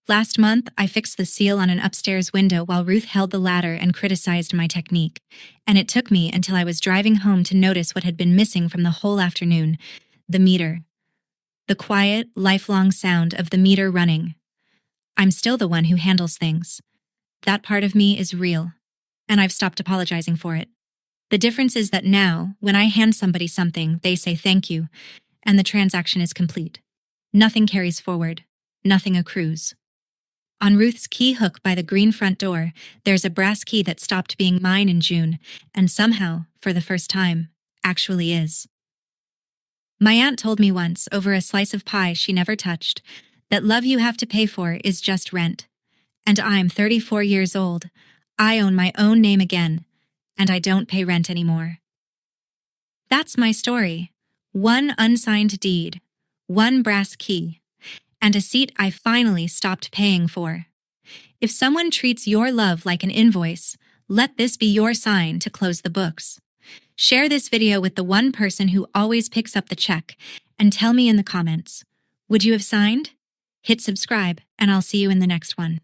Last month, I fixed the seal on an upstairs window while Ruth held the ladder and criticized my technique. And it took me until I was driving home to notice what had been missing from the whole afternoon: the meter. The quiet, lifelong sound of the meter running. I'm still the one who handles things. That part of me is real, and I've stopped apologizing for it. The difference is that now, when I hand somebody something, they say thank you, and the transaction is complete. Nothing carries forward. Nothing accrues. On Ruth's key hook by the green front door, there's a brass key that stopped being mine in June, and somehow, for the first time, actually is. My aunt told me once, over a slice of pie she never touched, that love you have to pay for is just rent. And I'm 34 years old. I own my own name again, and I don't pay rent anymore. That's my story. One unsigned deed, one brass key, and a seat I finally stopped paying for. If someone treats your love like an invoice, let this be your sign to close the books. Share this video with the one person who always picks up the check, and tell me in the comments, would you have signed? Hit subscribe, and I'll see you in the next one.